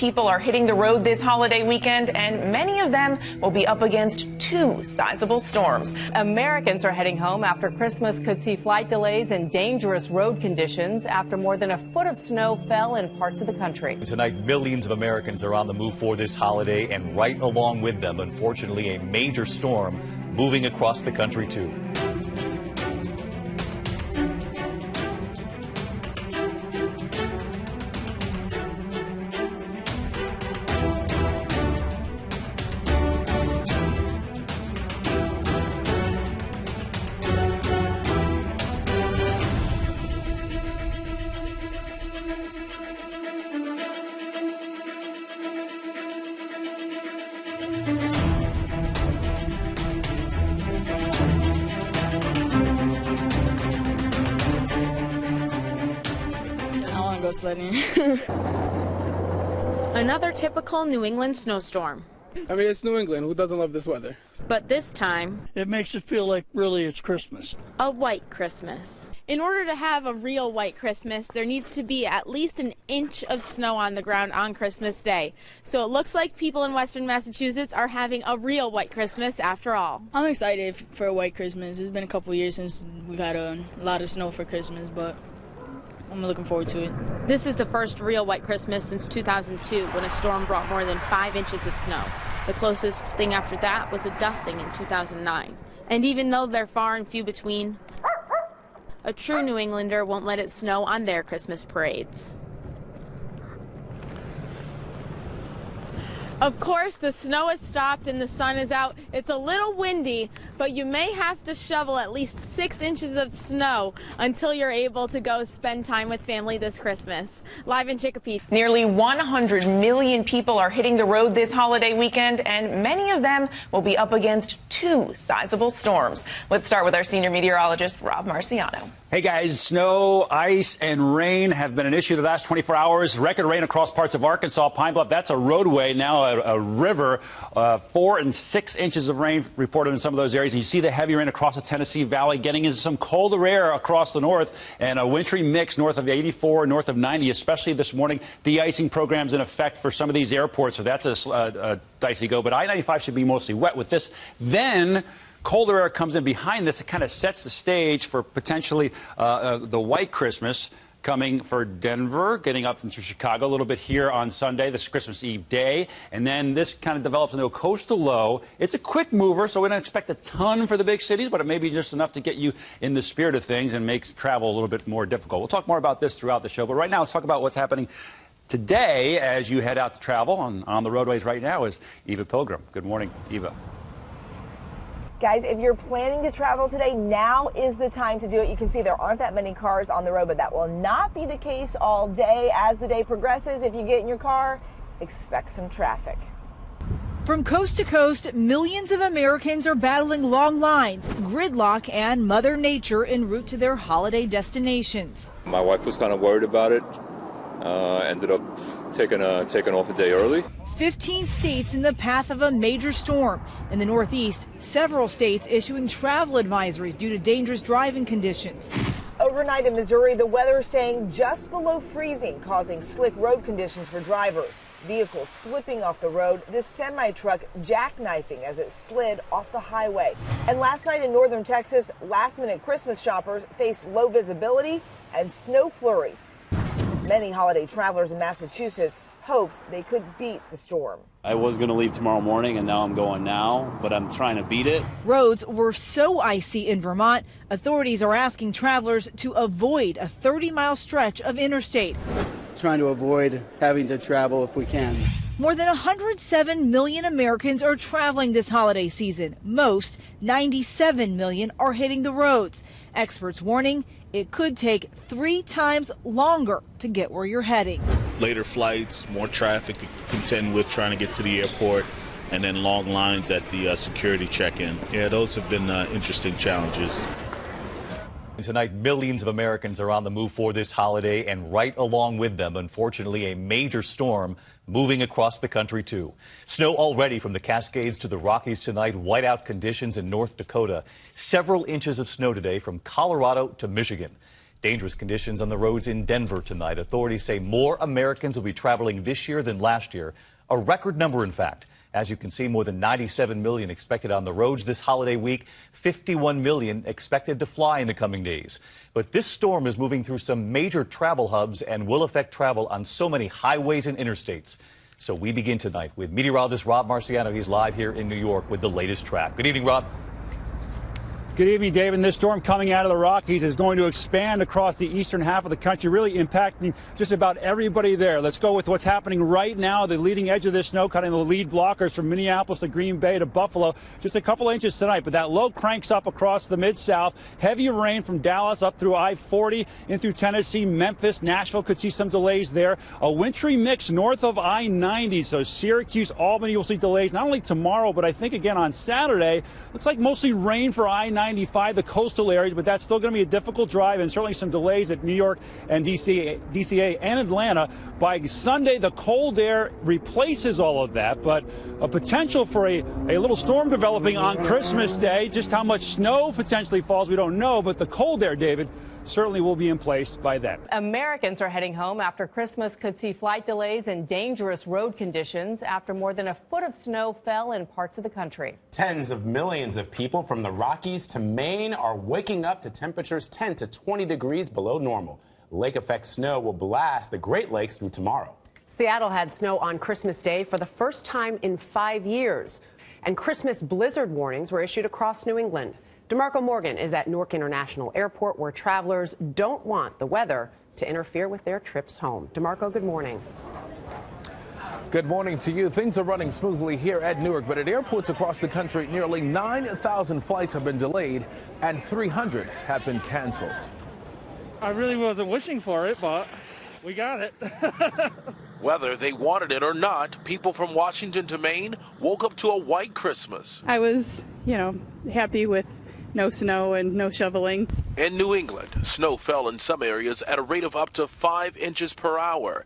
people are hitting the road this holiday weekend, and many of them will be up against two sizable storms. Americans are heading home after Christmas could see flight delays and dangerous road conditions after more than a foot of snow fell in parts of the country. Tonight, millions of Americans are on the move for this holiday, and right along with them, unfortunately, a major storm moving across the country, too. Go sledding. Another typical New England snowstorm. I mean, it's New England. Who doesn't love this weather? But this time, it makes it feel like really it's Christmas. A white Christmas. In order to have a real white Christmas, there needs to be at least an inch of snow on the ground on Christmas Day. So it looks like people in Western Massachusetts are having a real white Christmas after all. I'm excited for a white Christmas. It's been a couple years since we've had a lot of snow for Christmas, but I'm looking forward to it. This is the first real white Christmas since 2002, when a storm brought more than 5 inches of snow. The closest thing after that was a dusting in 2009. And even though they're far and few between, a true New Englander won't let it snow on their Christmas parades. Of course, the snow has stopped and the sun is out. It's a little windy, but you may have to shovel at least 6 inches of snow until you're able to go spend time with family this Christmas. Live in Chicopee. Nearly 100 million people are hitting the road this holiday weekend, and many of them will be up against two sizable storms. Let's start with our senior meteorologist, Rob Marciano. Hey guys, snow, ice, and rain have been an issue the last 24 hours. Record rain across parts of Arkansas, Pine Bluff. That's a roadway, now a river. 4 and 6 inches of rain reported in some of those areas. And you see the heavy rain across the Tennessee Valley, getting into some colder air across the north, and a wintry mix north of 84, north of 90, especially this morning. De-icing programs in effect for some of these airports, so that's a dicey go. But I-95 should be mostly wet with this. Then colder air comes in behind this. It kind of sets the stage for potentially the white Christmas coming for Denver, getting up into Chicago a little bit here on Sunday, this Christmas Eve day. And then this kind of develops into a coastal low. It's a quick mover, so we don't expect a ton for the big cities, but it may be just enough to get you in the spirit of things and makes travel a little bit more difficult. We'll talk more about this throughout the show, but right now let's talk about what's happening today as you head out to travel. On the roadways right now is Eva Pilgrim. Good morning, Eva. Guys, if you're planning to travel today, now is the time to do it. You can see there aren't that many cars on the road, but that will not be the case all day. As the day progresses, if you get in your car, expect some traffic. From coast to coast, millions of Americans are battling long lines, gridlock, and Mother Nature en route to their holiday destinations. My wife was kind of worried about it. Ended up taking off a day early. 15 states in the path of a major storm. In the Northeast, several states issuing travel advisories due to dangerous driving conditions. Overnight in Missouri, the weather staying just below freezing, causing slick road conditions for drivers. Vehicles slipping off the road, this semi-truck jackknifing as it slid off the highway. And last night in northern Texas, last-minute Christmas shoppers faced low visibility and snow flurries. Many holiday travelers in Massachusetts hoped they could beat the storm. I was going to leave tomorrow morning, and now I'm going now, but I'm trying to beat it. Roads were so icy in Vermont, authorities are asking travelers to avoid a 30-mile stretch of interstate. Trying to avoid having to travel if we can. More than 107 million Americans are traveling this holiday season. Most, 97 million, are hitting the roads. Experts warning it could take 3 times longer to get where you're heading. Later flights, more traffic to contend with trying to get to the airport, and then long lines at the security check-in. Yeah, those have been interesting challenges. Tonight, millions of Americans are on the move for this holiday, and right along with them, unfortunately, a major storm moving across the country, too. Snow already from the Cascades to the Rockies tonight, whiteout conditions in North Dakota. Several inches of snow today from Colorado to Michigan. Dangerous conditions on the roads in Denver tonight. Authorities say more Americans will be traveling this year than last year. A record number, in fact. As you can see, more than 97 million expected on the roads this holiday week, 51 million expected to fly in the coming days. But this storm is moving through some major travel hubs and will affect travel on so many highways and interstates. So we begin tonight with meteorologist Rob Marciano. He's live here in New York with the latest track. Good evening, Rob. Good evening, David. This storm coming out of the Rockies is going to expand across the eastern half of the country, really impacting just about everybody there. Let's go with what's happening right now. The leading edge of this snow cutting the lead blockers from Minneapolis to Green Bay to Buffalo. Just a couple inches tonight, but that low cranks up across the Mid-South. Heavy rain from Dallas up through I-40 in through Tennessee, Memphis, Nashville could see some delays there. A wintry mix north of I-90, so Syracuse, Albany will see delays not only tomorrow, but I think again on Saturday. Looks like mostly rain for I-95, the coastal areas, but that's still going to be a difficult drive and certainly some delays at New York and DCA and Atlanta. By Sunday, the cold air replaces all of that, but a potential for a little storm developing on Christmas Day. Just how much snow potentially falls, we don't know, but the cold air, David, certainly will be in place by then. Americans are heading home after Christmas could see flight delays and dangerous road conditions after more than a foot of snow fell in parts of the country. Tens of millions of people from the Rockies to Maine are waking up to temperatures 10 to 20 degrees below normal. Lake effect snow will blast the Great Lakes through tomorrow. Seattle had snow on Christmas Day for the first time in 5 years, and Christmas blizzard warnings were issued across New England. DeMarco Morgan is at Newark International Airport, where travelers don't want the weather to interfere with their trips home. DeMarco, good morning. Good morning to you. Things are running smoothly here at Newark, but at airports across the country, nearly 9,000 flights have been delayed and 300 have been canceled. I really wasn't wishing for it, but we got it. Whether they wanted it or not, people from Washington to Maine woke up to a white Christmas. I was, happy with no snow and no shoveling. In New England, snow fell in some areas at a rate of up to 5 inches per hour.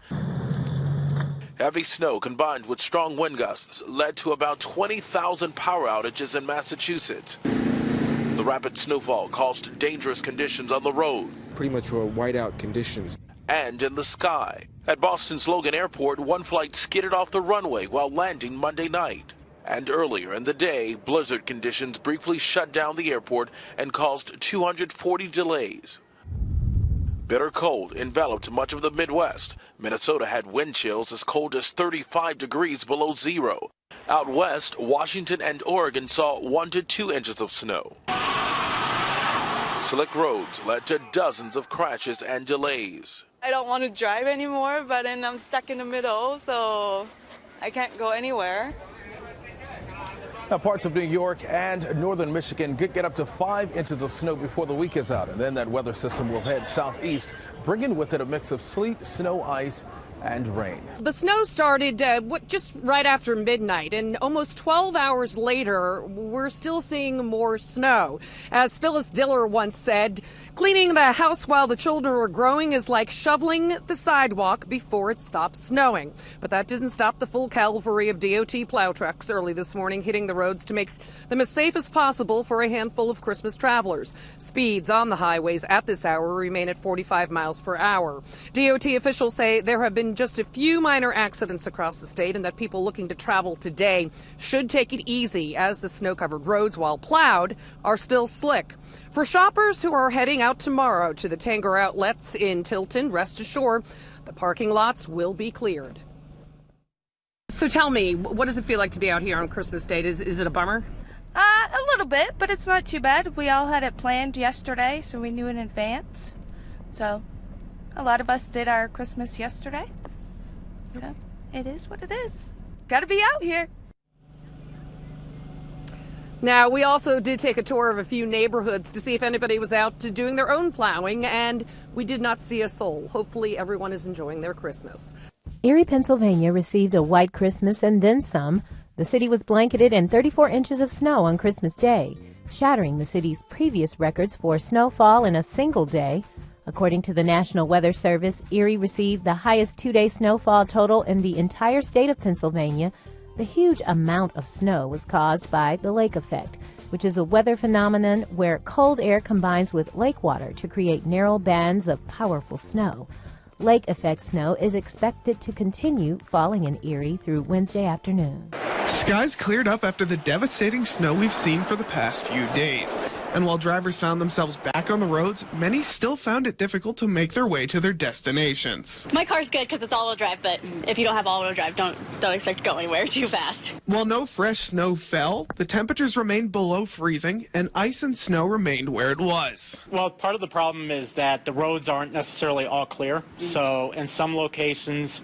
Heavy snow combined with strong wind gusts led to about 20,000 power outages in Massachusetts. The rapid snowfall caused dangerous conditions on the road. Pretty much were whiteout conditions. And in the sky. At Boston's Logan Airport, one flight skidded off the runway while landing Monday night. And earlier in the day, blizzard conditions briefly shut down the airport and caused 240 delays. Bitter cold enveloped much of the Midwest. Minnesota had wind chills as cold as 35 degrees below zero. Out west, Washington and Oregon saw 1 to 2 inches of snow. Slick roads led to dozens of crashes and delays. I don't want to drive anymore, but then I'm stuck in the middle, so I can't go anywhere. Now, parts of New York and northern Michigan could get up to 5 inches of snow before the week is out. And then that weather system will head southeast, bringing with it a mix of sleet, snow, ice, and rain. The snow started just right after midnight, and almost 12 hours later, we're still seeing more snow. As Phyllis Diller once said, cleaning the house while the children were growing is like shoveling the sidewalk before it stops snowing. But that didn't stop the full cavalry of DOT plow trucks early this morning hitting the roads to make them as safe as possible for a handful of Christmas travelers. Speeds on the highways at this hour remain at 45 miles per hour. DOT officials say there have been just a few minor accidents across the state and that people looking to travel today should take it easy as the snow-covered roads, while plowed, are still slick. For shoppers who are heading out tomorrow to the Tanger outlets in Tilton, rest assured the parking lots will be cleared. So tell me, what does it feel like to be out here on Christmas Day? Is it a bummer? A little bit, but it's not too bad. We all had it planned yesterday, so we knew in advance. So a lot of us did our Christmas yesterday. So it is what it is. Gotta be out here. Now, we also did take a tour of a few neighborhoods to see if anybody was out doing their own plowing, and we did not see a soul. Hopefully everyone is enjoying their Christmas. Erie, Pennsylvania received a white Christmas and then some. The city was blanketed in 34 inches of snow on Christmas Day, shattering the city's previous records for snowfall in a single day. According to the National Weather Service, Erie received the highest two-day snowfall total in the entire state of Pennsylvania. The huge amount of snow was caused by the lake effect. which is a weather phenomenon where cold air combines with lake water to create narrow bands of powerful snow. Lake effect snow is expected to continue falling in Erie through Wednesday afternoon. Skies cleared up after the devastating snow we've seen for the past few days. And while drivers found themselves back on the roads, many still found it difficult to make their way to their destinations. My car's good because it's all-wheel drive, but if you don't have all-wheel drive, don't expect to go anywhere too fast. While no fresh snow fell, the temperatures remained below freezing and ice and snow remained where it was. Well, part of the problem is that the roads aren't necessarily all clear. So in some locations,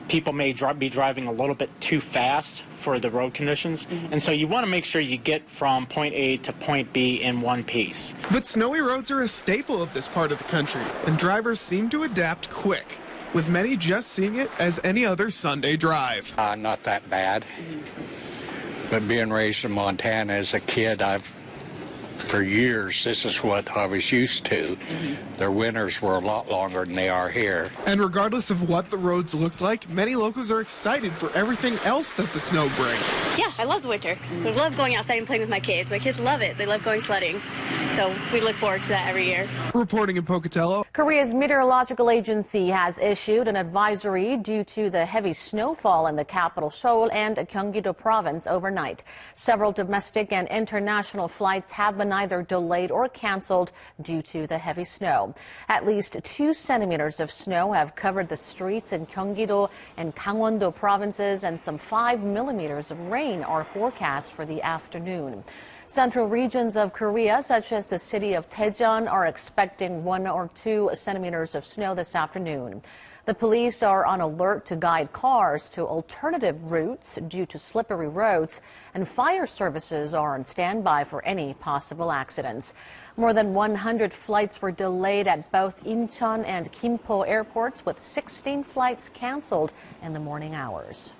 people may be driving a little bit too fast for the road conditions. And so you want to make sure you get from point A to point B in one piece. But snowy roads are a staple of this part of the country, and drivers seem to adapt quick, with many just seeing it as any other Sunday drive. Not that bad. But being raised in Montana as a kid, for years, this is what I was used to. Their winters were a lot longer than they are here. And regardless of what the roads looked like, many locals are excited for everything else that the snow brings. Yeah, I love the winter. I love going outside and playing with my kids. My kids love it. They love going sledding. So we look forward to that every year. Reporting in Pocatello. Korea's meteorological agency has issued an advisory due to the heavy snowfall in the capital Seoul and Gyeonggi-do province overnight. Several domestic and international flights have been either delayed or canceled due to the heavy snow. At least 2 centimeters of snow have covered the streets in Gyeonggi-do and Gangwon-do provinces, and some 5 millimeters of rain are forecast for the afternoon. Central regions of Korea, such as the city of Daejeon, are expecting 1 or 2 centimeters of snow this afternoon. The police are on alert to guide cars to alternative routes due to slippery roads, and fire services are on standby for any possible accidents. More than 100 flights were delayed at both Incheon and Gimpo airports, with 16 flights canceled in the morning hours.